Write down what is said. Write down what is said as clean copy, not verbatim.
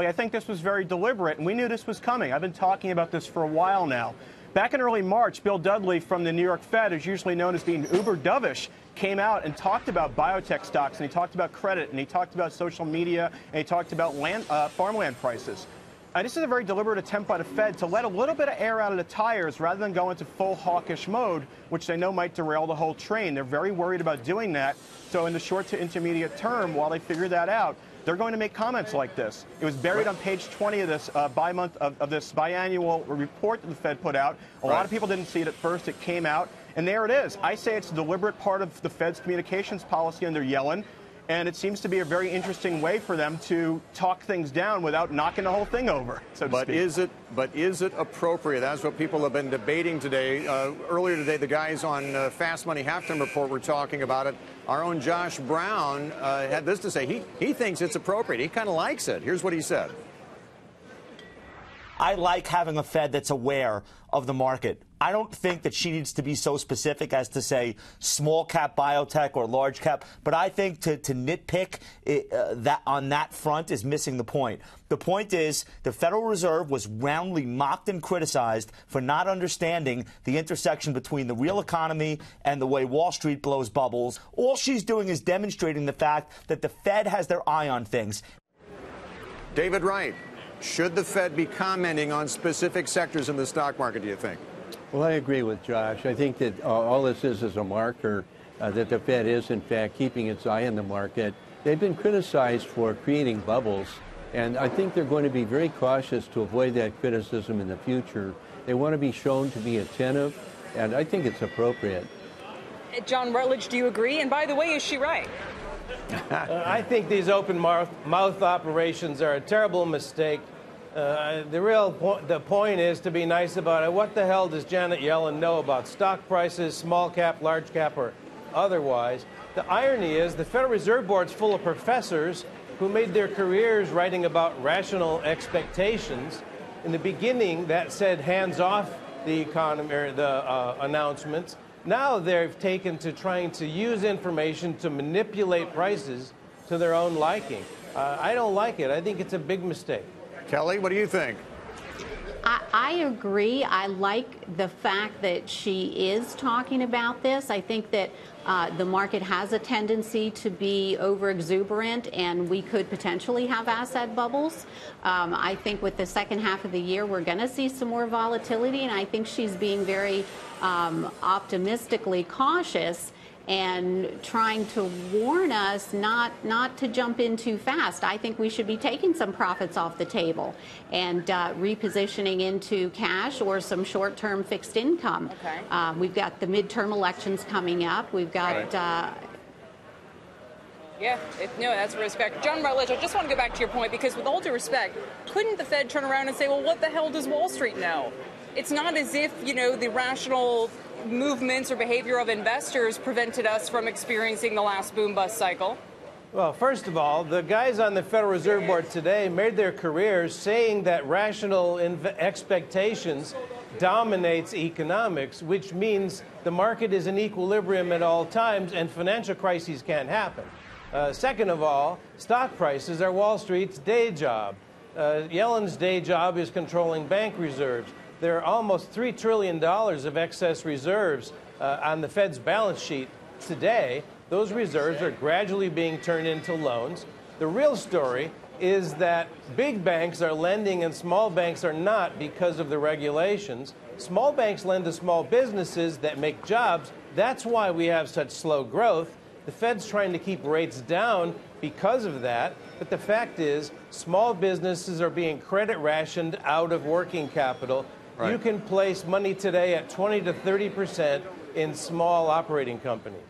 I think this was very deliberate, and we knew this was coming. I've been talking about this for a while now. Back in early March, Bill Dudley from the New York Fed, who's usually known as being uber dovish, came out and talked about biotech stocks, and he talked about credit, and he talked about social media, and he talked about farmland prices. This is a very deliberate attempt by the Fed to let a little bit of air out of the tires rather than go into full hawkish mode, which they know might derail the whole train. They're very worried about doing that. So in the short to intermediate term, while they figure that out, they're going to make comments like this. It was buried on page 20 of this this biannual report that the Fed put out. A lot of people didn't see it at first. It came out, and there it is. I say it's a deliberate part of the Fed's communications policy under Yellen. And it seems to be a very interesting way for them to talk things down without knocking the whole thing over, so to speak. But is it appropriate? That's what people have been debating today. Earlier today, the guys on Fast Money Halftime Report were talking about it. Our own Josh Brown had this to say. He thinks it's appropriate. He kind of likes it. Here's what he said. I like having a Fed that's aware of the market. I don't think that she needs to be so specific as to say small cap biotech or large cap, but I think to nitpick that on that front is missing the point. The point is the Federal Reserve was roundly mocked and criticized for not understanding the intersection between the real economy and the way Wall Street blows bubbles. All she's doing is demonstrating the fact that the Fed has their eye on things. David Wright, should the Fed be commenting on specific sectors in the stock market, do you think? Well, I agree with Josh. I think that all this is a marker that the Fed is, in fact, keeping its eye on the market. They've been criticized for creating bubbles, and I think they're going to be very cautious to avoid that criticism in the future. They want to be shown to be attentive, and I think it's appropriate. John Rutledge, do you agree? And by the way, is she right? I think these open mouth operations are a terrible mistake. The point is to be nice about it. What the hell does Janet Yellen know about stock prices, small cap, large cap, or otherwise? The irony is the Federal Reserve Board's full of professors who made their careers writing about rational expectations. In the beginning, that said hands off the economy or the announcements. Now they've taken to trying to use information to manipulate prices to their own liking. I don't like it. I think it's a big mistake. Kelly, what do you think? I agree. I like the fact that she is talking about this. I think that the market has a tendency to be over-exuberant, and we could potentially have asset bubbles. I think with the second half of the year, we're going to see some more volatility, and I think she's being very optimistically cautious and trying to warn us not to jump in too fast. I think we should be taking some profits off the table and repositioning into cash or some short-term fixed income. Okay. We've got the midterm elections coming up. We've got... No, that's respect. John Rutledge, I just want to go back to your point because with all due respect, couldn't the Fed turn around and say, well, what the hell does Wall Street know? It's not as if, the rational movements or behavior of investors prevented us from experiencing the last boom-bust cycle. Well, first of all, the guys on the Federal Reserve Board today made their careers saying that rational expectations dominates economics, which means the market is in equilibrium at all times and financial crises can't happen. Second of all, stock prices are Wall Street's day job. Yellen's day job is controlling bank reserves. There are almost $3 trillion of excess reserves on the Fed's balance sheet today. Those reserves are gradually being turned into loans. The real story is that big banks are lending and small banks are not because of the regulations. Small banks lend to small businesses that make jobs. That's why we have such slow growth. The Fed's trying to keep rates down because of that. But the fact is, small businesses are being credit rationed out of working capital. Right. You can place money today at 20 to 30% in small operating companies.